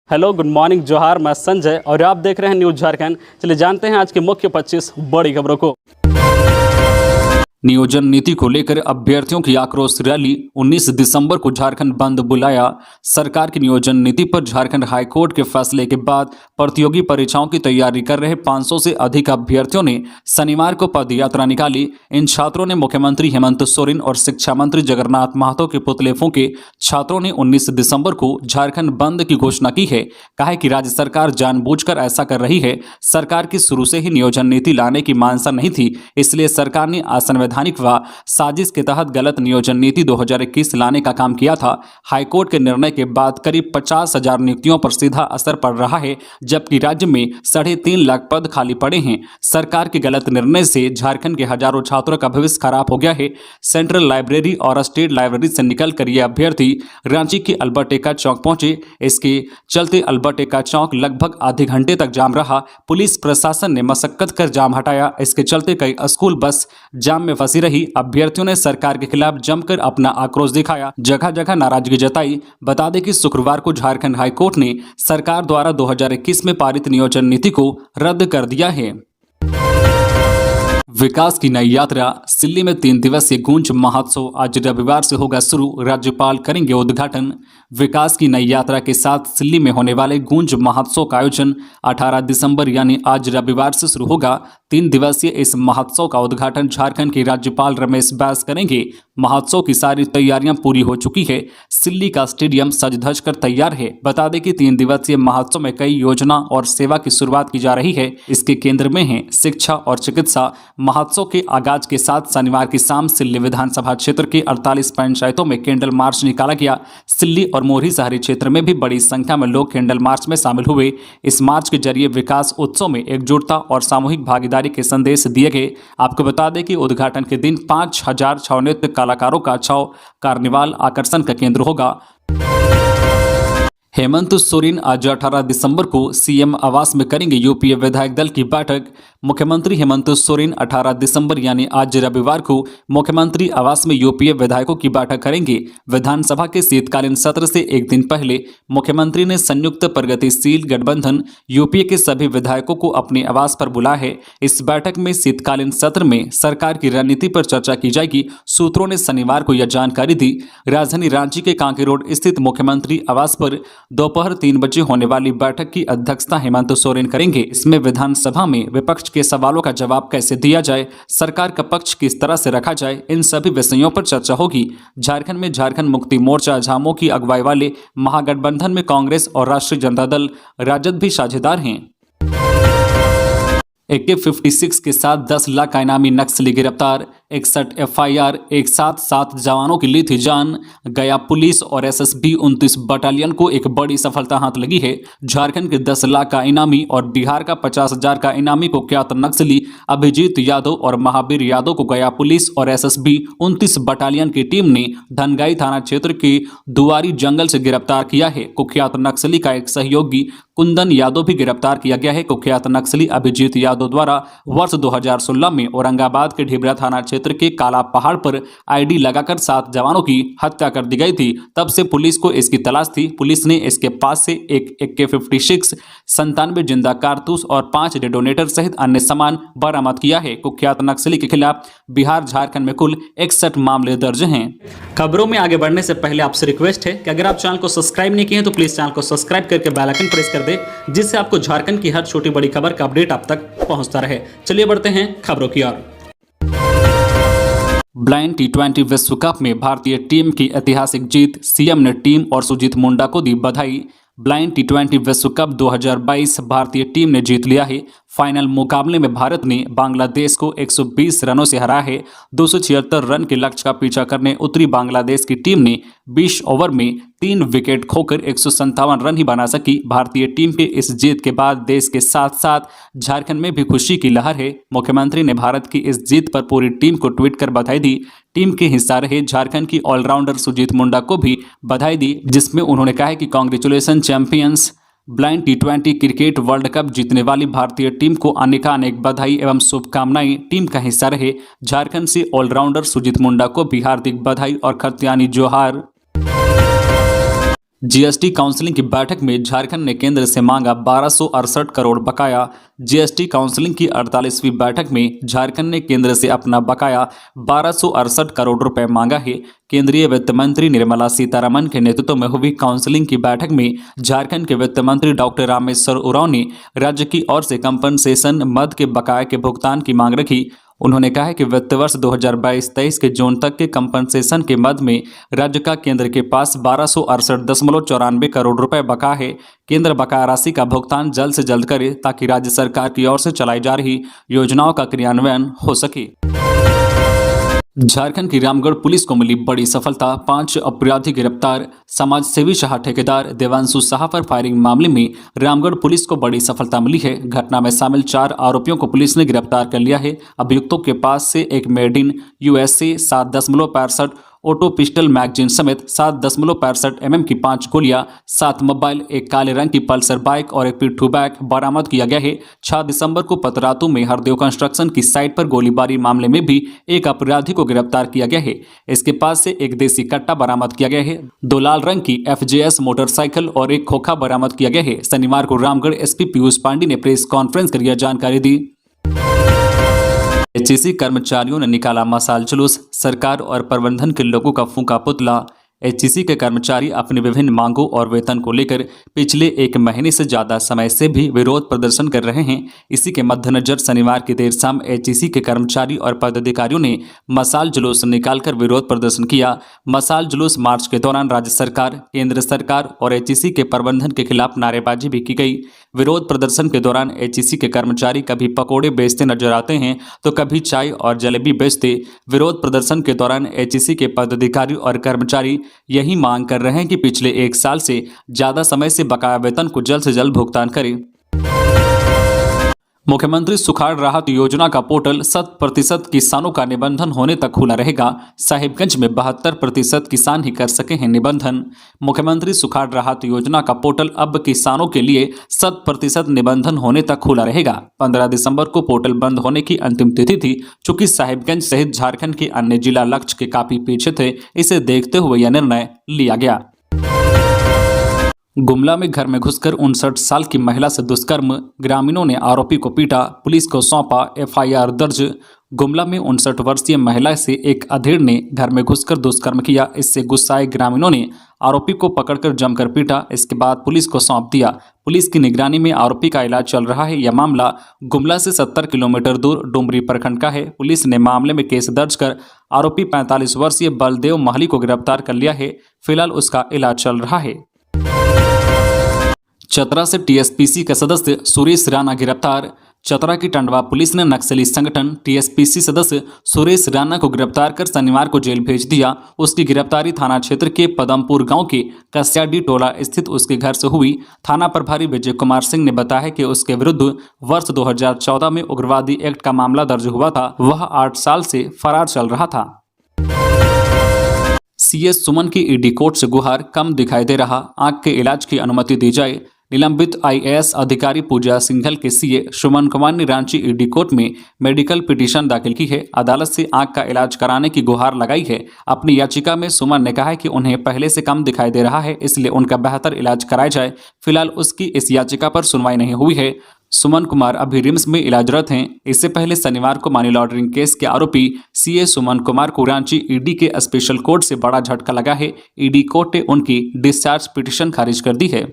Hello, good morning, जोहार। मैं संजय और आप देख रहे हैं न्यूज़ झारखंड। चलिए जानते हैं आज की मुख्य 25 बड़ी खबरों को। नियोजन नीति को लेकर अभ्यर्थियों की आक्रोश रैली। 19 दिसंबर को झारखंड बंद बुलाया। सरकार की नियोजन नीति पर झारखंड हाईकोर्ट के फैसले के बाद प्रतियोगी परीक्षाओं की तैयारी कर रहे 500 से अधिक अभ्यर्थियों ने शनिवार को पदयात्रा निकाली। इन छात्रों ने मुख्यमंत्री हेमंत सोरेन और शिक्षा मंत्री जगन्नाथ महतो के पुतले फूंके। छात्रों ने 19 दिसंबर को झारखंड बंद की घोषणा की है। कहा है कि राज्य सरकार जानबूझकर ऐसा कर रही है। सरकार की शुरू से ही नियोजन नीति लाने की मानसा नहीं थी, इसलिए सरकार ने असंवैधानिक व साजिश के तहत गलत नियोजन नीति 2021 लाने का काम किया था। हाईकोर्ट के निर्णय के बाद करीब 50,000 नियुक्तियों पर सीधा असर पड़ रहा है, जबकि राज्य में 3.5 लाख पद खाली पड़े हैं। सरकार के गलत निर्णय से झारखंड के हजारों छात्रों का भविष्य खराब हो गया है। सेंट्रल लाइब्रेरी और स्टेट लाइब्रेरी से निकलकर ये अभ्यर्थी रांची के अल्बर्ट एक्का चौक पहुंचे। इसके चलते अल्बर्ट एक्का चौक लगभग आधे घंटे तक जाम रहा। पुलिस प्रशासन ने मशक्कत कर जाम हटाया। इसके चलते कई स्कूल बस जाम में फंसी रही। अभ्यर्थियों ने सरकार के खिलाफ जमकर अपना आक्रोश दिखाया, जगह जगह नाराजगी जताई। बता दें कि शुक्रवार को झारखंड हाईकोर्ट ने सरकार द्वारा 2021 में पारित नियोजन नीति को रद्द कर दिया है। विकास की नई यात्रा। सिल्ली में 3 दिवसीय गूंज महोत्सव आज रविवार से होगा शुरू। राज्यपाल करेंगे उद्घाटन। विकास की नई यात्रा के साथ सिल्ली में होने वाले गूंज महोत्सव का आयोजन 18 दिसंबर यानी आज रविवार से शुरू होगा। 3 दिवसीय इस महोत्सव का उद्घाटन झारखंड के राज्यपाल रमेश बैस करेंगे। महोत्सव की सारी तैयारियां पूरी हो चुकी है। सिल्ली का स्टेडियम सज धज कर तैयार है। बता दें कि 3 दिवसीय महोत्सव में कई योजना और सेवा की शुरुआत की जा रही है। इसके केंद्र में है शिक्षा और चिकित्सा। महोत्सव के आगाज के साथ शनिवार की शाम सिल्ली विधानसभा क्षेत्र के 48 पंचायतों में कैंडल मार्च निकाला गया। सिल्ली और मोरही शहरी क्षेत्र में भी बड़ी संख्या में लोग कैंडल मार्च में शामिल हुए। इस मार्च के जरिए विकास उत्सव में एकजुटता और सामूहिक भागीदारी के संदेश दिए गए। आपको बता दें कि उद्घाटन के दिन 5,000 छाव नृत्य कलाकारों का छाव कार्निवाल आकर्षण का केंद्र होगा। हेमंत सोरेन आज 18 दिसंबर को सीएम आवास में करेंगे यूपीए विधायक दल की बैठक। मुख्यमंत्री हेमंत सोरेन 18 दिसंबर यानी आज रविवार को मुख्यमंत्री आवास में यूपीए विधायकों की बैठक करेंगे। विधानसभा के शीतकालीन सत्र से एक दिन पहले मुख्यमंत्री ने संयुक्त प्रगतिशील गठबंधन यूपीए के सभी विधायकों को अपने आवास पर बुलाया है। इस बैठक में शीतकालीन सत्र में सरकार की रणनीति पर चर्चा की जाएगी। सूत्रों ने शनिवार को यह जानकारी दी। राजधानी रांची के कांके रोड स्थित मुख्यमंत्री आवास पर दोपहर 3 बजे होने वाली बैठक की अध्यक्षता हेमंत सोरेन करेंगे। इसमें विधानसभा में विपक्ष के सवालों का जवाब कैसे दिया जाए, सरकार का पक्ष किस तरह से रखा जाए, इन सभी विषयों पर चर्चा होगी। झारखंड में झारखंड मुक्ति मोर्चा झामो की अगुवाई वाले महागठबंधन में कांग्रेस और राष्ट्रीय जनता दल राजद भी साझेदार हैं। AK-56 के साथ 10 लाख का इनामी नक्सली गिरफ्तार। 61 FIR, एक साथ 7 जवानों की ली थी जान। गया पुलिस और SSB 29 बटालियन को एक बड़ी सफलता हाथ लगी है। झारखंड के 10 लाख का इनामी और बिहार का 50,000 का इनामी कुख्यात नक्सली अभिजीत यादव और महावीर यादव को गया पुलिस और SSB 29 बटालियन की टीम ने धनगाई थाना क्षेत्र के दुआरी जंगल से गिरफ्तार किया है। कुख्यात नक्सली का एक सहयोगी कुंदन यादव भी गिरफ्तार किया गया है। कुख्यात नक्सली अभिजीत यादव द्वारा वर्ष 2016 में औरंगाबाद के ढिबरा थाना क्षेत्र के काला पहाड़ पर आईडी लगाकर 7 जवानों की हत्या कर दी गई थी। तब से पुलिस को इसकी तलाश थी। पुलिस ने इसके पास से एक AK-56, 97 जिंदा कारतूस और 5 डेटोनेटर सहित अन्य सामान बरामद किया है। कुख्यात नक्सली के खिलाफ बिहार झारखंड में कुल 61 मामले दर्ज हैं। खबरों में आगे बढ़ने से पहले आपसे रिक्वेस्ट है कि अगर आप चैनल को सब्सक्राइब नहीं किए हैं तो प्लीज चैनल को सब्सक्राइब करके बेल आइकन प्रेस कर दे, जिससे आपको झारखंड की हर छोटी बड़ी खबर का अपडेट आप तक पहुंचता रहे। चलिए बढ़ते हैं खबरों की ओर। ब्लाइंड T20 विश्व कप में भारतीय टीम की ऐतिहासिक जीत। सीएम ने टीम और सुजीत मुंडा को दी बधाई। ब्लाइंड T20 विश्व कप 2022 भारतीय टीम ने जीत लिया है। फाइनल मुकाबले में भारत ने बांग्लादेश को 120 रनों से हराया है। 276 रन के लक्ष्य का पीछा करने उतरी बांग्लादेश की टीम ने 20 ओवर में 3 विकेट खोकर 157 रन ही बना सकी। भारतीय टीम के इस जीत के बाद देश के साथ साथ झारखंड में भी खुशी की लहर है। मुख्यमंत्री ने भारत की इस जीत पर पूरी टीम को ट्वीट कर बधाई दी। टीम के हिस्सा रहे झारखंड की ऑलराउंडर सुजीत मुंडा को भी बधाई दी, जिसमें उन्होंने कहा कि congratulation champions. Blind T20 cricket world cup जीतने वाली भारतीय टीम को अनेक बधाई एवं शुभकामनाएं। टीम का हिस्सा रहे झारखंड से ऑलराउंडर सुजीत मुंडा को भी हार्दिक बधाई और खतियानी जोहार। जीएसटी काउंसिलिंग की बैठक में झारखंड ने केंद्र से मांगा 1268 करोड़ बकाया। जीएसटी काउंसिलिंग की 48वीं बैठक में झारखंड ने केंद्र से अपना बकाया 1268 करोड़ रुपए मांगा है। केंद्रीय वित्त मंत्री निर्मला सीतारमण के नेतृत्व में हुई काउंसिलिंग की बैठक में झारखंड के वित्त मंत्री डॉक्टर रामेश्वर उरांव ने राज्य की ओर से कंपनसेशन मद के बकाये के भुगतान की मांग रखी। उन्होंने कहा कि वित्त वर्ष 2022-23 के जून तक के कंपनसेशन के मद में राज्य का केंद्र के पास 1268.94 करोड़ रुपए बकाया है। केंद्र बकाया राशि का भुगतान जल्द से जल्द करे ताकि राज्य सरकार की ओर से चलाई जा रही योजनाओं का क्रियान्वयन हो सके। झारखंड की रामगढ़ पुलिस को मिली बड़ी सफलता, 5 अपराधी गिरफ्तार। समाज सेवी शाह ठेकेदार देवांशु शाह पर फायरिंग मामले में रामगढ़ पुलिस को बड़ी सफलता मिली है। घटना में शामिल 4 आरोपियों को पुलिस ने गिरफ्तार कर लिया है। अभियुक्तों के पास से एक made in USA 7.65 auto pistol magazine समेत 7.65 mm की 5 गोलियां, 7 मोबाइल, एक काले रंग की पल्सर बाइक और एक पिट्ठू बैग बरामद किया गया है। 6 दिसंबर को पतरातू में हरदेव कंस्ट्रक्शन की साइट पर गोलीबारी मामले में भी एक अपराधी को गिरफ्तार किया गया है। इसके पास से एक देसी कट्टा बरामद किया गया है। 2 लाल रंग की FJS मोटरसाइकिल और एक खोखा बरामद किया गया है। शनिवार को रामगढ़ SP पीयूष पांडे ने प्रेस कॉन्फ्रेंस कर यह जानकारी दी। एचईसी कर्मचारियों ने निकाला मशाल जुलूस, सरकार और प्रबंधन के लोगों का फूंका पुतला। एचईसी के कर्मचारी अपनी विभिन्न मांगों और वेतन को लेकर पिछले 1 महीने से ज्यादा समय से भी विरोध प्रदर्शन कर रहे हैं। इसी के मद्देनजर शनिवार की देर शाम एचईसी के कर्मचारी और पदाधिकारियों ने मशाल जुलूस निकालकर विरोध प्रदर्शन किया। मशाल जुलूस मार्च के दौरान राज्य सरकार, केंद्र सरकार और एचईसी के प्रबंधन के खिलाफ नारेबाजी भी की गई। विरोध प्रदर्शन के दौरान एचईसी के कर्मचारी कभी पकौड़े बेचते नजर आते हैं तो कभी चाय और जलेबी बेचते। विरोध प्रदर्शन के दौरान एचईसी के पदाधिकारी और कर्मचारी यही मांग कर रहे हैं कि पिछले 1 साल से ज्यादा समय से बकाया वेतन को जल्द से जल्द भुगतान करें। मुख्यमंत्री सुखाड़ राहत योजना का पोर्टल 100% किसानों का निबंधन होने तक खुला रहेगा। साहिबगंज में 72% किसान ही कर सके हैं निबंधन। मुख्यमंत्री सुखाड़ राहत योजना का पोर्टल अब किसानों के लिए 100% निबंधन होने तक खुला रहेगा। 15 दिसंबर को पोर्टल बंद होने की अंतिम तिथि थी। चूंकि साहिबगंज सहित झारखंड के अन्य जिला लक्ष्य के काफी पीछे थे, इसे देखते हुए यह निर्णय लिया गया। गुमला में घर में घुसकर 59 साल की महिला से दुष्कर्म, ग्रामीणों ने आरोपी को पीटा, पुलिस को सौंपा FIR दर्ज। गुमला में 59 वर्षीय महिला से एक अधेड़ ने घर में घुसकर दुष्कर्म किया। इससे गुस्साए ग्रामीणों ने आरोपी को पकड़कर जमकर पीटा। इसके बाद पुलिस को सौंप दिया। पुलिस की निगरानी में आरोपी का इलाज चल रहा है। यह मामला गुमला से 70 किलोमीटर दूर डुमरी प्रखंड का है। पुलिस ने मामले में केस दर्ज कर आरोपी 45 वर्षीय बलदेव महली को गिरफ्तार कर लिया है। फिलहाल उसका इलाज चल रहा है। चतरा से TSPC का सदस्य सुरेश राणा गिरफ्तार। चतरा की टंडवा पुलिस ने नक्सली संगठन TSPC सदस्य सुरेश राणा को गिरफ्तार कर शनिवार को जेल भेज दिया। उसकी गिरफ्तारी थाना क्षेत्र के पदमपुर गांव के कस्याडी टोला स्थित उसके घर से हुई। थाना प्रभारी विजय कुमार सिंह ने बताया कि उसके विरुद्ध वर्ष 2014 में उग्रवादी एक्ट का मामला दर्ज हुआ था। वह 8 साल से फरार चल रहा था। CS सुमन की ईडी कोर्ट से गुहार, कम दिखाई दे रहा, आंख के इलाज की अनुमति दी जाए। निलंबित IAS अधिकारी पूजा सिंघल के CA सुमन कुमार ने रांची ईडी कोर्ट में मेडिकल पिटीशन दाखिल की है। अदालत से आंख का इलाज कराने की गुहार लगाई है। अपनी याचिका में सुमन ने कहा है कि उन्हें पहले से कम दिखाई दे रहा है, इसलिए उनका बेहतर इलाज कराया जाए। फिलहाल उसकी इस याचिका पर सुनवाई नहीं हुई है। सुमन कुमार अभी रिम्स में इलाजरत हैं। इससे पहले शनिवार को मनी लॉन्ड्रिंग केस के आरोपी CA सुमन कुमार को रांची ईडी के स्पेशल कोर्ट से बड़ा झटका लगा है। ईडी कोर्ट ने उनकी डिस्चार्ज पिटीशन खारिज कर दी है।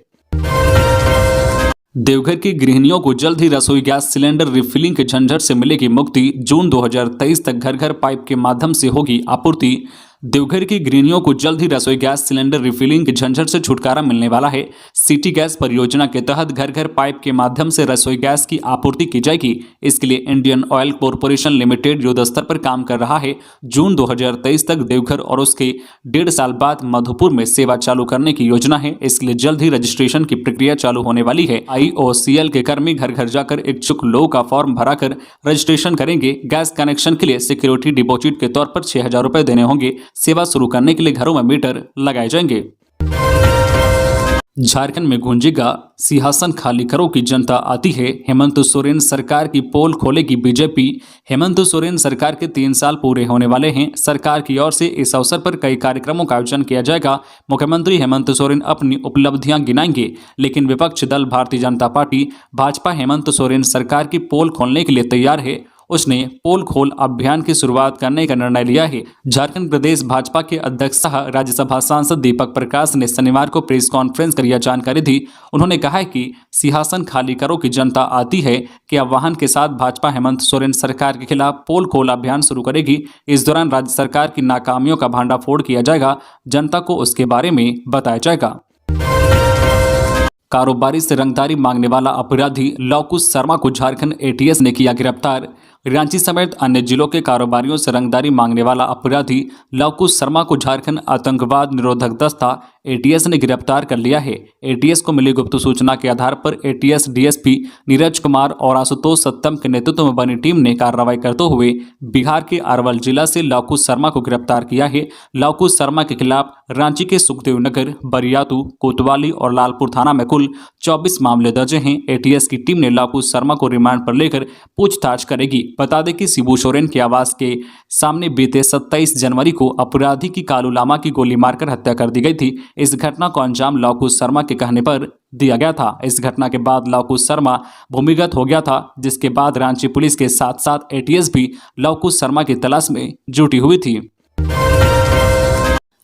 देवघर की गृहिणियों को जल्द ही रसोई गैस सिलेंडर रिफिलिंग के झंझट से मिलेगी मुक्ति। जून 2023 तक घर घर पाइप के माध्यम से होगी आपूर्ति। देवघर की गृहिणियों को जल्द ही रसोई गैस सिलेंडर रिफिलिंग के झंझट से छुटकारा मिलने वाला है। सिटी गैस परियोजना के तहत घर घर पाइप के माध्यम से रसोई गैस की आपूर्ति की जाएगी। इसके लिए इंडियन ऑयल कॉरपोरेशन लिमिटेड युद्ध स्तर पर काम कर रहा है। जून 2023 तक देवघर और उसके 1.5 साल बाद मधुपुर में सेवा चालू करने की योजना है। इसके लिए जल्द ही रजिस्ट्रेशन की प्रक्रिया चालू होने वाली है। IOCL के कर्मी घर घर जाकर इच्छुक लोगों का फॉर्म भराकर रजिस्ट्रेशन करेंगे। गैस कनेक्शन के लिए सिक्योरिटी डिपॉजिट के तौर पर 6,000 रुपए देने होंगे। सेवा शुरू करने के लिए घरों में मीटर लगाए जाएंगे। झारखंड में गूंजेगा सिंहासन खाली करो की जनता आती है, हेमंत सोरेन सरकार की पोल खोलेगी बीजेपी। हेमंत सोरेन सरकार के 3 साल पूरे होने वाले हैं। सरकार की ओर से इस अवसर पर कई कार्यक्रमों का आयोजन किया जाएगा। मुख्यमंत्री हेमंत सोरेन अपनी उपलब्धियां गिनाएंगे, लेकिन विपक्ष दल भारतीय जनता पार्टी भाजपा हेमंत सोरेन सरकार की पोल खोलने के लिए तैयार है। उसने पोल खोल अभियान की शुरुआत करने का निर्णय लिया है। झारखंड प्रदेश भाजपा के अध्यक्ष सह राज्यसभा सांसद दीपक प्रकाश ने शनिवार को प्रेस कॉन्फ्रेंस कर यह जानकारी दी। उन्होंने कहा है कि सिंहासन खाली करो की जनता आती है के आह्वान के साथ भाजपा हेमंत सोरेन सरकार के खिलाफ पोल खोल अभियान शुरू करेगी। इस दौरान राज्य सरकार की नाकामियों का भांडाफोड़ किया जाएगा, जनता को उसके बारे में बताया जाएगा। कारोबारी से रंगदारी मांगने वाला अपराधी लवकुश शर्मा को झारखंड एटीएस ने किया गिरफ्तार। रांची समेत अन्य जिलों के कारोबारियों से रंगदारी मांगने वाला अपराधी लवकुश शर्मा को झारखंड आतंकवाद निरोधक दस्ता एटीएस ने गिरफ्तार कर लिया है। एटीएस को मिली गुप्त सूचना के आधार पर एटीएस डीएसपी नीरज कुमार और आशुतोष सत्तम के नेतृत्व में बनी टीम ने कार्रवाई करते हुए बिहार के अरवल जिला से लवकुश शर्मा को गिरफ्तार किया है। लवकुश शर्मा के खिलाफ रांची के सुखदेव नगर, बरियातू, कोतवाली और लालपुर थाना में कुल 24 मामले दर्ज हैं। एटीएस की टीम ने लवकुश शर्मा को रिमांड पर लेकर पूछताछ करेगी। बता दें कि शिबू सोरेन के आवास के सामने बीते 27 जनवरी को अपराधी की कालू लामा की गोली मारकर हत्या कर दी गई थी। इस घटना को अंजाम लवकुश शर्मा के कहने पर दिया गया था। इस घटना के बाद लवकुश शर्मा भूमिगत हो गया था, जिसके बाद रांची पुलिस के साथ साथ एटीएस भी लवकुश शर्मा की तलाश में जुटी हुई थी।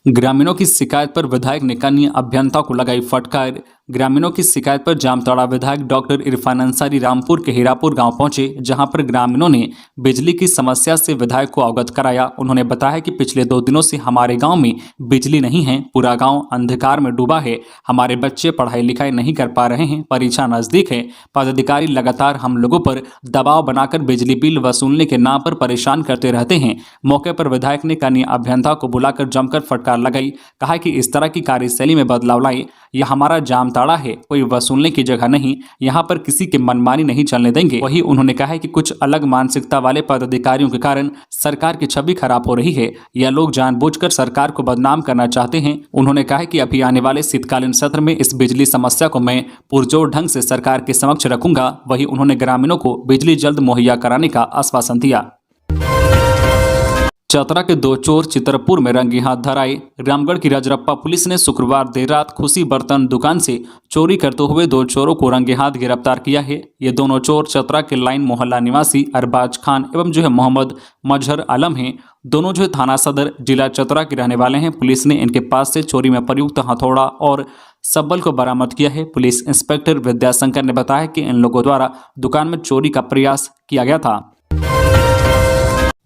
ग्रामीणों की शिकायत पर विधायक ने कनीय अभियंता को लगाई फटकार। ग्रामीणों की शिकायत पर जामताड़ा विधायक डॉक्टर इरफान अंसारी रामपुर के हीरापुर गांव पहुंचे, जहां पर ग्रामीणों ने बिजली की समस्या से विधायक को अवगत कराया। उन्होंने बताया कि पिछले 2 दिनों से हमारे गांव में बिजली नहीं है, पूरा गांव अंधकार में डूबा है, हमारे बच्चे पढ़ाई लिखाई नहीं कर पा रहे हैं, परीक्षा नजदीक है। पदाधिकारी लगातार हम लोगों पर दबाव बनाकर बिजली बिल वसूलने के नाम पर परेशान करते रहते हैं। मौके पर विधायक ने कनीय अभियंता को बुलाकर जमकर फटकार लगाई। कहा कि इस तरह की कार्यशैली में बदलाव लाए। यह हमारा जामताड़ा है, कोई वसूलने की जगह नहीं, यहाँ पर किसी की मनमानी नहीं चलने देंगे। वही उन्होंने कहा है कि कुछ अलग मानसिकता वाले पदाधिकारियों के कारण सरकार की छवि खराब हो रही है। यह लोग जानबूझकर सरकार को बदनाम करना चाहते हैं। उन्होंने कहा कि अभी आने वाले शीतकालीन सत्र में इस बिजली समस्या को मैं पुरजोर ढंग से सरकार के समक्ष रखूंगा। वही उन्होंने ग्रामीणों को बिजली जल्द मुहैया कराने का आश्वासन दिया। चतरा के 2 चोर चितरपुर में रंगे हाथ धराए। रामगढ़ की रजरप्पा पुलिस ने शुक्रवार देर रात खुशी बर्तन दुकान से चोरी करते हुए 2 चोरों को रंगे हाथ गिरफ्तार किया है। ये दोनों चोर चतरा के लाइन मोहल्ला निवासी अरबाज खान एवं मोहम्मद मजहर आलम हैं। दोनों थाना सदर जिला चतरा के रहने वाले हैं। पुलिस ने इनके पास से चोरी में प्रयुक्त हथौड़ा और सब्बल को बरामद किया है। पुलिस इंस्पेक्टर विद्याशंकर ने बताया कि इन लोगों द्वारा दुकान में चोरी का प्रयास किया गया था।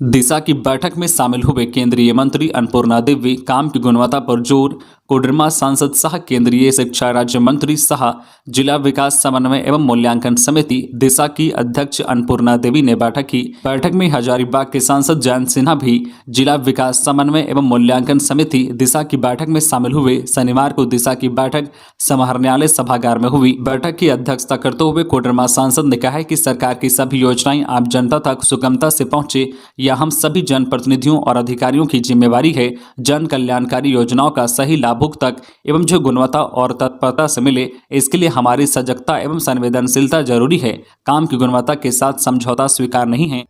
दिशा की बैठक में शामिल हुए केंद्रीय मंत्री अन्नपूर्णा देवी। काम की गुणवत्ता पर जोर। कोडरमा सांसद सह केंद्रीय शिक्षा राज्य मंत्री सह जिला विकास समन्वय एवं मूल्यांकन समिति दिशा की अध्यक्ष अन्नपूर्णा देवी ने बैठक की। बैठक में हजारीबाग के सांसद जयंत सिन्हा भी जिला विकास समन्वय एवं मूल्यांकन समिति दिशा की बैठक में शामिल हुए। शनिवार को दिशा की बैठक समाहरणालय सभागार में हुई। बैठक की अध्यक्षता करते हुए कोडरमा सांसद ने कहा कि सरकार की सभी योजनाएं आम जनता तक सुगमता से पहुंचे, यह हम सभी जनप्रतिनिधियों और अधिकारियों की जिम्मेवारी है। जन कल्याणकारी योजनाओं का सही लाभुक तक एवं गुणवत्ता और तत्परता से मिले, इसके लिए हमारी सजगता एवं संवेदनशीलता जरूरी है। काम की गुणवत्ता के साथ समझौता स्वीकार नहीं है।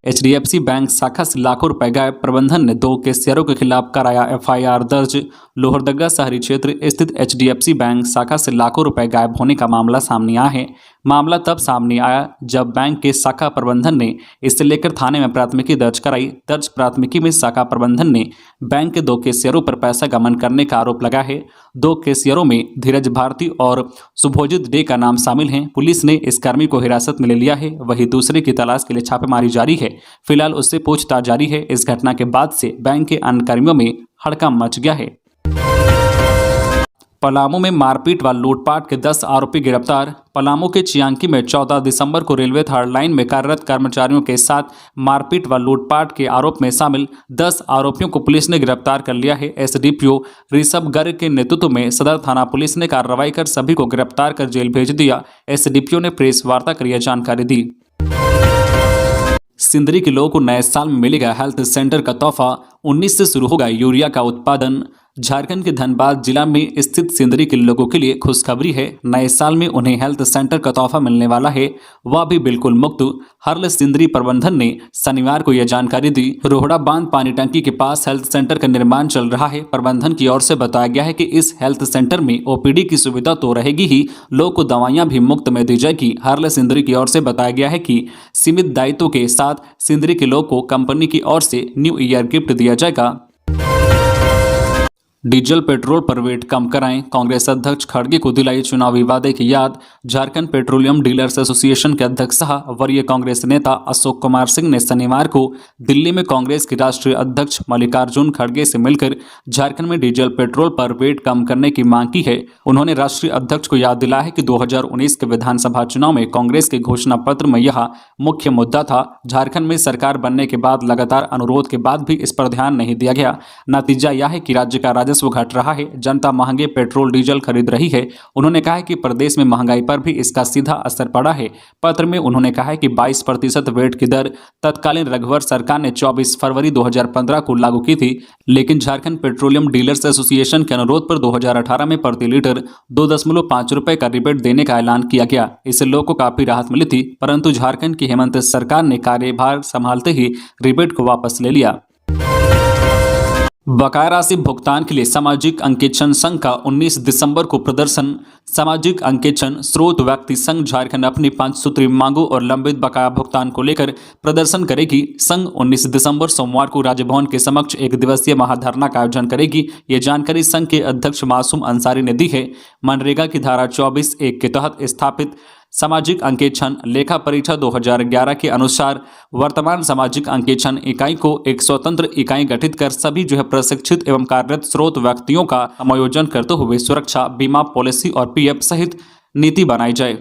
एचडीएफसी बैंक शाखा से लाखों रुपए गायब। प्रबंधन ने 2 कैशियरों के खिलाफ कराया एफआईआर दर्ज। लोहरदगा शहरी क्षेत्र स्थित एचडीएफसी बैंक शाखा से लाखों रुपए गायब होने का मामला सामने आया है। मामला तब सामने आया जब बैंक के शाखा प्रबंधन ने इसे लेकर थाने में प्राथमिकी दर्ज कराई। दर्ज प्राथमिकी में शाखा प्रबंधन ने बैंक के 2 कैशियरों पर पैसा गबन करने का आरोप लगा है। 2 कैशियरों में धीरज भारती और शुभोजित डे का नाम शामिल है। पुलिस ने इस कर्मी को हिरासत में ले लिया है। वही दूसरे की तलाश के लिए छापेमारी जारी है। फिलहाल उससे पूछताछ जारी है। इस घटना के बाद से बैंक के अन्य कर्मियों में हड़कंप मच गया है। पलामू में मारपीट व लूटपाट के 10 आरोपी गिरफ्तार। पलामू के चियांकी में 14 दिसंबर को रेलवे थर्ड लाइन में कार्यरत कर्मचारियों के साथ मारपीट व लूटपाट के आरोप में शामिल 10 आरोपियों को पुलिस ने गिरफ्तार कर लिया है। एसडीपीओ ऋषभ गर्ग के नेतृत्व में सदर थाना पुलिस ने कार्रवाई कर सभी को गिरफ्तार कर जेल भेज दिया। एसडीपीओ ने प्रेस वार्ता कर यह जानकारी दी। सिंदरी के लोगों को नए साल में मिलेगा हेल्थ सेंटर का तोहफा। 19 से शुरू होगा यूरिया का उत्पादन। झारखंड के धनबाद जिला में स्थित सिंदरी के लोगों के लिए खुशखबरी है। नए साल में उन्हें हेल्थ सेंटर का तोहफा मिलने वाला है, वह भी बिल्कुल मुफ्त। हर्ल सिंदरी प्रबंधन ने शनिवार को यह जानकारी दी। रोहड़ा बांध पानी टंकी के पास हेल्थ सेंटर का निर्माण चल रहा है। प्रबंधन की ओर से बताया गया है कि इस हेल्थ सेंटर में ओपीडी की सुविधा तो रहेगी ही, लोगों को दवाइयां भी मुफ्त में दी जाएगी। हर्ल सिंदरी की ओर से बताया गया है कि सीमित दायित्व के साथ सिंदरी के लोगों को कंपनी की ओर से न्यू ईयर गिफ्ट दिया जाएगा। डीजल पेट्रोल पर वेट कम कराएं, कांग्रेस अध्यक्ष खड़गे को दिलाई चुनावी वादे की याद। झारखंड पेट्रोलियम डीलर्स एसोसिएशन के अध्यक्ष सह वरीय कांग्रेस नेता अशोक कुमार सिंह ने शनिवार को दिल्ली में कांग्रेस के राष्ट्रीय अध्यक्ष मल्लिकार्जुन खड़गे से मिलकर झारखंड में डीजल पेट्रोल पर वेट कम करने की मांग की है। उन्होंने राष्ट्रीय अध्यक्ष को याद दिलाया है कि 2019 के विधानसभा चुनाव में कांग्रेस के घोषणा पत्र में यह मुख्य मुद्दा था। झारखंड में सरकार बनने के बाद लगातार अनुरोध के बाद भी इस पर ध्यान नहीं दिया गया। नतीजा यह है कि राज्य का राजस्व घट रहा है, जनता महंगे पेट्रोल डीजल खरीद रही है। उन्होंने कहा है कि प्रदेश में महंगाई पर भी इसका सीधा असर पड़ा है। पत्र में उन्होंने कहा है कि 22% वेट की दर तत्कालीन रघुवर सरकार ने 24 फरवरी 2015 को लागू की थी, लेकिन झारखंड पेट्रोलियम डीलर्स एसोसिएशन के अनुरोध पर 2018 में प्रति लीटर 2.5 रुपए का रिबेट देने का ऐलान किया गया। इससे लोगों को काफी राहत मिली थी, परंतु झारखंड की हेमंत सरकार ने कार्यभार संभालते ही रिबेट को वापस ले लिया। बकाया राशि भुगतान के लिए सामाजिक अंकेक्षण संघ का 19 दिसंबर को प्रदर्शन। सामाजिक अंकेक्षण स्रोत व्यक्ति संघ झारखंड अपनी 5 सूत्रीय मांगों और लंबित बकाया भुगतान को लेकर प्रदर्शन करेगी। संघ 19 दिसंबर सोमवार को राजभवन के समक्ष एक दिवसीय महाधरना का आयोजन करेगी। ये जानकारी संघ के अध्यक्ष मासूम अंसारी ने दी है। मनरेगा की धारा 24(1) के तहत स्थापित सामाजिक अंकेक्षण लेखा परीक्षा 2011 के अनुसार वर्तमान सामाजिक अंकेक्षण इकाई को एक स्वतंत्र इकाई गठित कर सभी प्रशिक्षित एवं कार्यरत स्रोत व्यक्तियों का समायोजन करते हुए सुरक्षा, बीमा पॉलिसी और पीएफ सहित नीति बनाई जाए।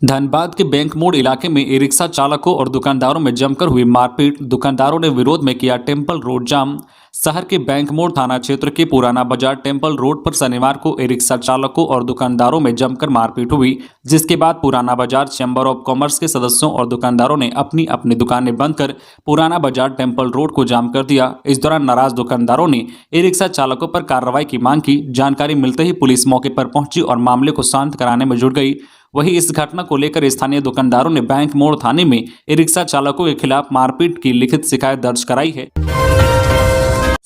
धनबाद के बैंक मोड़ इलाके में ई रिक्शा चालकों और दुकानदारों में जमकर हुई मारपीट। दुकानदारों ने विरोध में किया टेम्पल रोड जाम। शहर के बैंक मोड़ थाना क्षेत्र के पुराना बाजार टेम्पल रोड पर शनिवार को ई रिक्शा चालकों और दुकानदारों में जमकर मारपीट हुई, जिसके बाद पुराना बाजार चैम्बर ऑफ कॉमर्स के सदस्यों और दुकानदारों ने अपनी अपनी दुकानें बंद कर पुराना बाजार टेम्पल रोड को जाम कर दिया। इस दौरान नाराज दुकानदारों ने ई रिक्शा चालकों पर कार्रवाई की मांग की। जानकारी मिलते ही पुलिस मौके पर पहुंची और मामले को शांत कराने में जुट गई। वहीं इस घटना को लेकर स्थानीय दुकानदारों ने बैंक मोड़ थाने में ई रिक्शा चालकों के खिलाफ मारपीट की लिखित शिकायत दर्ज कराई है।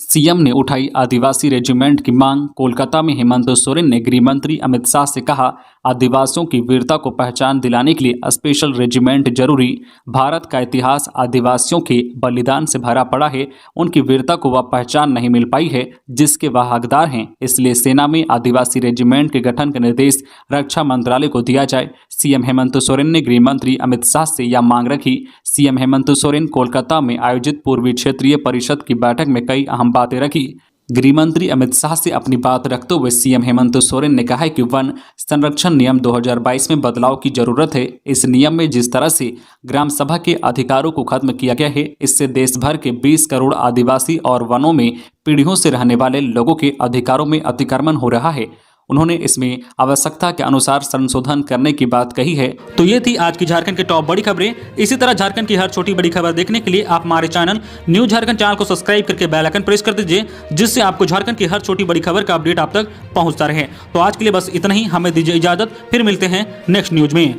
सीएम ने उठाई आदिवासी रेजिमेंट की मांग। कोलकाता में हेमंत सोरेन ने गृह मंत्री अमित शाह से कहा, आदिवासियों की वीरता को पहचान दिलाने के लिए स्पेशल रेजिमेंट जरूरी। भारत का इतिहास आदिवासियों के बलिदान से भरा पड़ा है। उनकी वीरता को वह पहचान नहीं मिल पाई है जिसके वह हकदार हैं। इसलिए सेना में आदिवासी रेजिमेंट के गठन का निर्देश रक्षा मंत्रालय को दिया जाए। सीएम हेमंत सोरेन ने गृह मंत्री अमित शाह से यह मांग रखी। सीएम हेमंत सोरेन कोलकाता में आयोजित पूर्वी क्षेत्रीय परिषद की बैठक में कई अहम बातें रखी। गृह मंत्री अमित शाह से अपनी बात रखते हुए सीएम हेमंत सोरेन ने कहा है कि वन संरक्षण नियम 2022 में बदलाव की जरूरत है। इस नियम में जिस तरह से ग्राम सभा के अधिकारों को खत्म किया गया है, इससे देश भर के 20 करोड़ आदिवासी और वनों में पीढ़ियों से रहने वाले लोगों के अधिकारों में अतिक्रमण हो रहा है। उन्होंने इसमें आवश्यकता के अनुसार संशोधन करने की बात कही है। तो ये थी आज की झारखंड की टॉप बड़ी खबरें। इसी तरह झारखंड की हर छोटी बड़ी खबर देखने के लिए आप हमारे चैनल न्यूज झारखंड चैनल को सब्सक्राइब करके बेल आइकन प्रेस कर दीजिए, जिससे आपको झारखंड की हर छोटी बड़ी खबर का अपडेट आप तक पहुंचता रहे। तो आज के लिए बस इतना ही, हमें दीजिए इजाजत, फिर मिलते हैं नेक्स्ट न्यूज में।